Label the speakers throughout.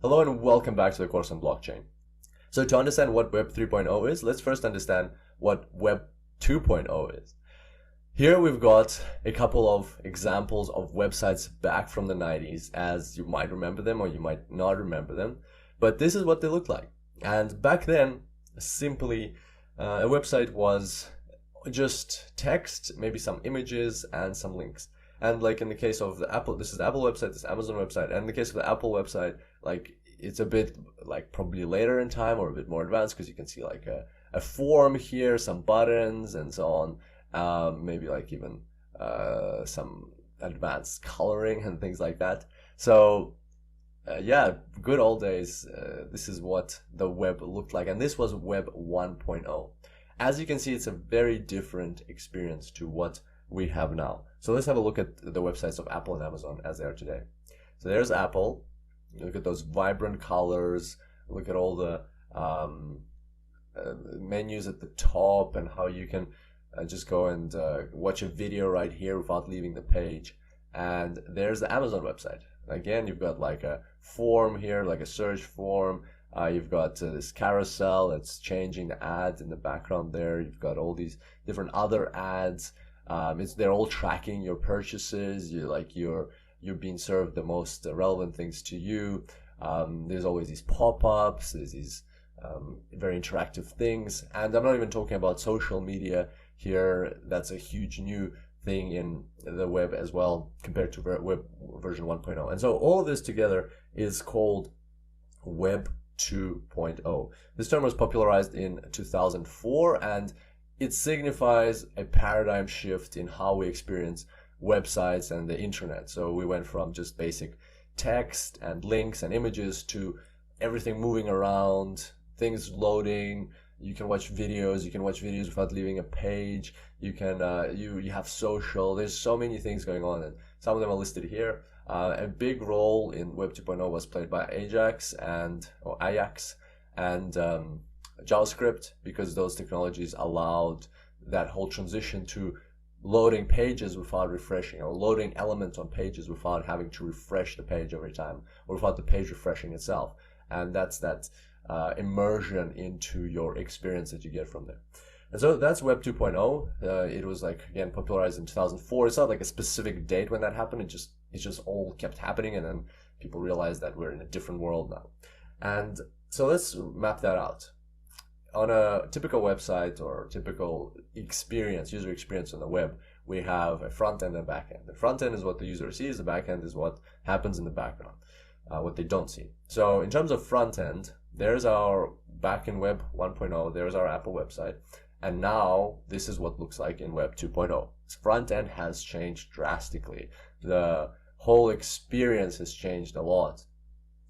Speaker 1: Hello and welcome back to the course on blockchain. So to understand what Web 3.0 is, let's first understand what Web 2.0 is. Here we've got a couple of examples of websites back from the 90s, as you might remember them or you might not remember them, but this is what they look like. And back then, simply, a website was just text, maybe some images and some links. And like in the case of the Apple, this is the Apple website, this is Amazon website, and in the case of the Apple website, like it's a bit like probably later in time or a bit more advanced because you can see like a form here, some buttons and so on, maybe like even some advanced coloring and things like that. So yeah, good old days. This is what the web looked like, and this was Web 1.0. As you can see, it's a very different experience to what we have now. So let's have a look at the websites of Apple and Amazon as they are today. So there's Apple. Look at those vibrant colors. Look at all the menus at the top and how you can just go and watch a video right here without leaving the page. And there's the Amazon website. Again, you've got like a form here, like a search form. You've got this carousel that's changing the ads in the background there. You've got all these different other ads. They're all tracking your purchases. You're being served the most relevant things to you. There's always these pop-ups. There's these very interactive things. And I'm not even talking about social media here. That's a huge new thing in the web as well compared to web version 1.0. And so all of this together is called Web 2.0. This term was popularized in 2004, and it signifies a paradigm shift in how we experience websites and the internet. So we went from just basic text and links and images to everything moving around, things loading. You can watch videos. You can watch videos without leaving a page. You can you have social. There's so many things going on, and some of them are listed here. A big role in Web 2.0 was played by Ajax and JavaScript, because those technologies allowed that whole transition to loading pages without refreshing, or loading elements on pages without having to refresh the page every time, or without the page refreshing itself. And that's that immersion into your experience that you get from there. And so that's Web 2.0. It was like, again, popularized in 2004. It's not like a specific date when that happened. It just all kept happening, and then people realized that we're in a different world now. And so let's map that out. On a typical website or typical experience, user experience on the web, we have a front end and a back end. The front end is what the user sees. The back end is what happens in the background, what they don't see. So in terms of front end, there's our back in Web 1.0. There's our Apple website. And now this is what looks like in Web 2.0. Its front end has changed drastically. The whole experience has changed a lot.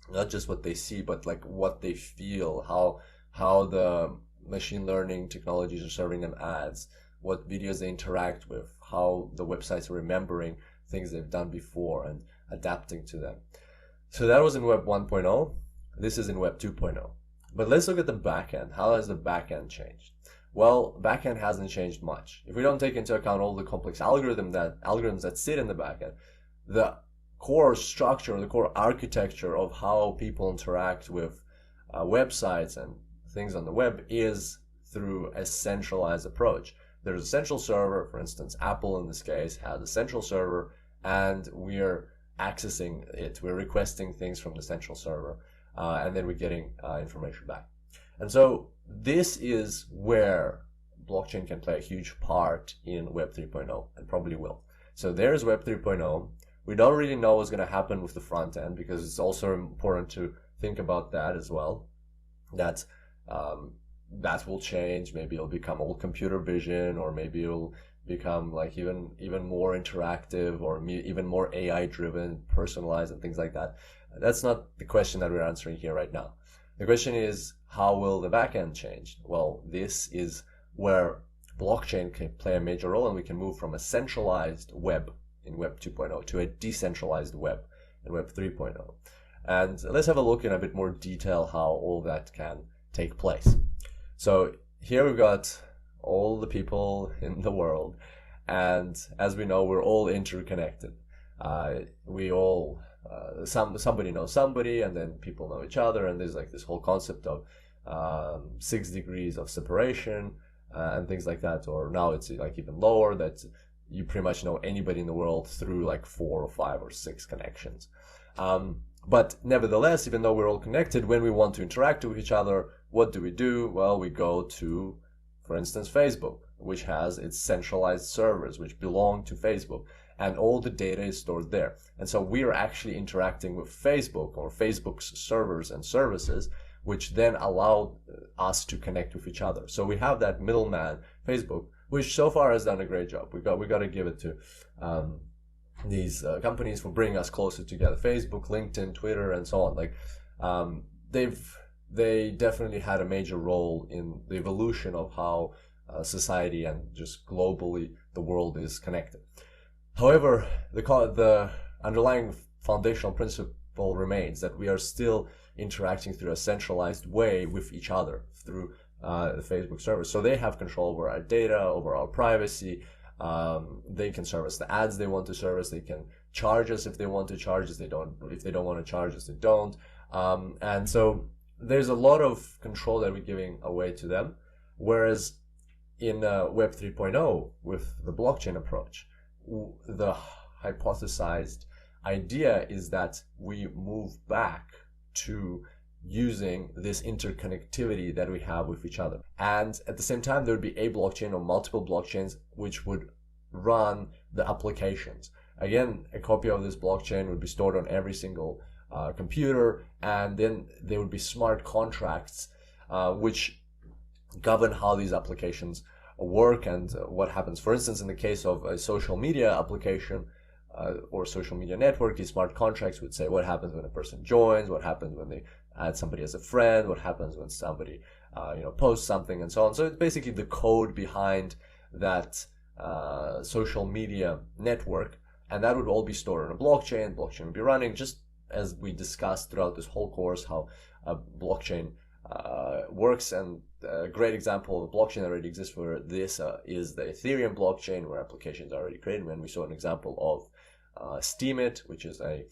Speaker 1: Not just what they see, but like what they feel, how the machine learning technologies are serving them ads, what videos they interact with, how the websites are remembering things they've done before and adapting to them. So that was in Web 1.0. This is in Web 2.0. But let's look at the backend. How has the backend changed? Well, backend hasn't changed much. If we don't take into account all the complex algorithms that sit in the backend, the core structure, the core architecture of how people interact with websites and things on the web is through a centralized approach. There's a central server. For instance, Apple in this case has a central server, and we're accessing it. We're requesting things from the central server, and then we're getting information back. And so this is where blockchain can play a huge part in Web 3.0, and probably will. So there's Web 3.0. We don't really know what's going to happen with the front end, because it's also important to think about that as well. That will change. Maybe it'll become all computer vision, or maybe it'll become like even more interactive, or even more AI driven, personalized, and things like that. That's not the question that we're answering here right now. The question is, how will the backend change? Well, this is where blockchain can play a major role, and we can move from a centralized web in Web 2.0 to a decentralized web in Web 3.0. And let's have a look in a bit more detail how all that can take place. So here we've got all the people in the world, and as we know, we're all interconnected. We all somebody knows somebody, and then people know each other, and there's like this whole concept of 6 degrees of separation and things like that. Or now it's like even lower, that you pretty much know anybody in the world through like 4 or 5 or 6 connections. But nevertheless, even though we're all connected, when we want to interact with each other, what do? Well, we go to, for instance, Facebook, which has its centralized servers, which belong to Facebook, and all the data is stored there. And so we are actually interacting with Facebook or Facebook's servers and services, which then allow us to connect with each other. So we have that middleman, Facebook, which so far has done a great job. We got to give it to these companies for bringing us closer together. Facebook, LinkedIn, Twitter, and so on. Like they definitely had a major role in the evolution of how society and just globally the world is connected. However, the underlying foundational principle remains that we are still interacting through a centralized way with each other through the Facebook servers. So they have control over our data, over our privacy. They can service the ads they want to service. They can charge us if they want to charge us. If they don't want to charge us, they don't. And so there's a lot of control that we're giving away to them. Whereas in Web 3.0, with the blockchain approach, the hypothesized idea is that we move back to using this interconnectivity that we have with each other. And at the same time, there would be a blockchain or multiple blockchains which would run the applications. Again, a copy of this blockchain would be stored on every single computer, and then there would be smart contracts which govern how these applications work and what happens. For instance, in the case of a social media application or social media network, these smart contracts would say what happens when a person joins, what happens when they add somebody as a friend, what happens when somebody posts something, and so on. So it's basically the code behind that social media network, and that would all be stored on a blockchain. Blockchain would be running, just as we discussed throughout this whole course, how a blockchain works. And a great example of a blockchain that already exists for this is the Ethereum blockchain, where applications are already created. And we saw an example of Steemit, which is a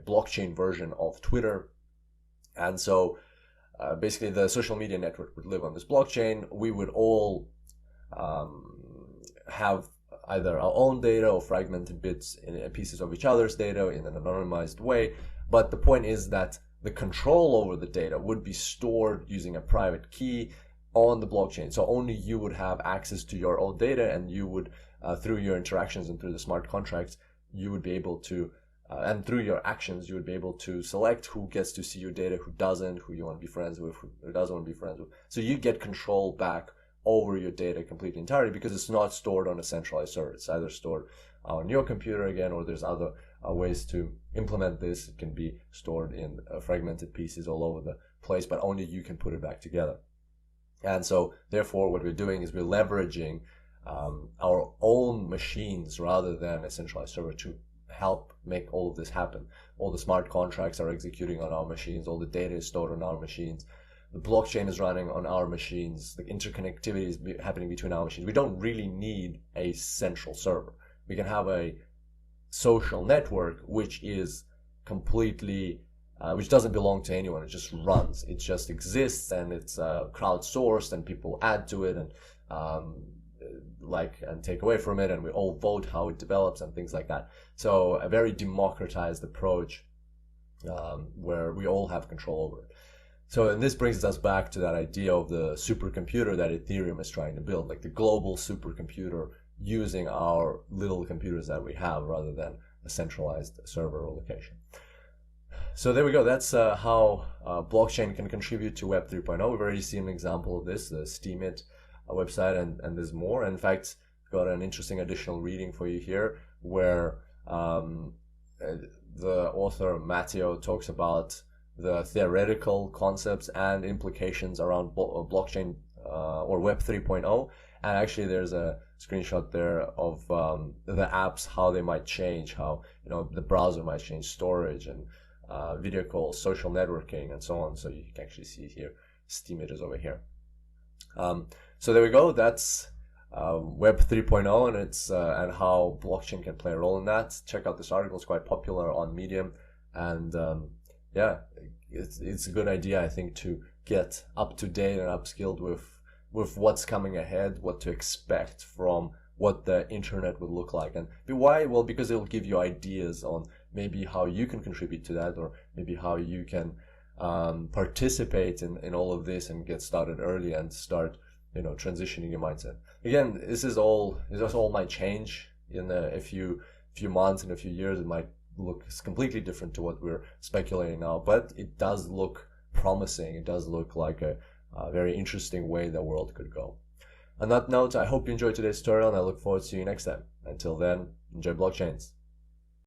Speaker 1: blockchain version of Twitter. And so basically the social media network would live on this blockchain. We would all have either our own data or fragmented bits in pieces of each other's data in an anonymized way. But the point is that the control over the data would be stored using a private key on the blockchain. So only you would have access to your own data, and you would, through your interactions and through the smart contracts, you would be able to, and through your actions, you would be able to select who gets to see your data, who doesn't, who you want to be friends with, who doesn't want to be friends with. So you get control back over your data completely entirely, because it's not stored on a centralized server. It's either stored on your computer again, or there's other ways to implement this. It can be stored in fragmented pieces all over the place, but only you can put it back together. And so therefore what we're doing is we're leveraging our own machines rather than a centralized server to help make all of this happen. All the smart contracts are executing on our machines. All the data is stored on our machines. The blockchain is running on our machines. The interconnectivity is happening between our machines. We don't really need a central server. We can have a social network which is completely, which doesn't belong to anyone. It just runs. It just exists, and it's crowdsourced, and people add to it and like and take away from it, and we all vote how it develops and things like that. So a very democratized approach where we all have control over it. So, and this brings us back to that idea of the supercomputer that Ethereum is trying to build, like the global supercomputer using our little computers that we have rather than a centralized server or location. So there we go. That's how blockchain can contribute to Web 3.0. We've already seen an example of this, the Steemit website, and there's more. In fact, I've got an interesting additional reading for you here where the author Matteo talks about the theoretical concepts and implications around blockchain or Web 3.0. And actually there's a screenshot there of the apps, how they might change, how the browser might change, storage and video calls, social networking, and so on. So you can actually see here, Steemit is over here. So there we go. That's Web 3.0 and it's and how blockchain can play a role in that. Check out this article. It's quite popular on Medium. And yeah, it's a good idea, I think, to get up to date and upskilled with what's coming ahead, what to expect from what the internet would look like. And why? Well, because it will give you ideas on maybe how you can contribute to that, or maybe how you can participate in all of this and get started early and start, transitioning your mindset. Again, this is all might change in a few months, in a few years. It might look completely different to what we're speculating now, but it does look promising. It does look like a very interesting way the world could go. On that note, I hope you enjoyed today's tutorial, and I look forward to seeing you next time. Until then, enjoy blockchains.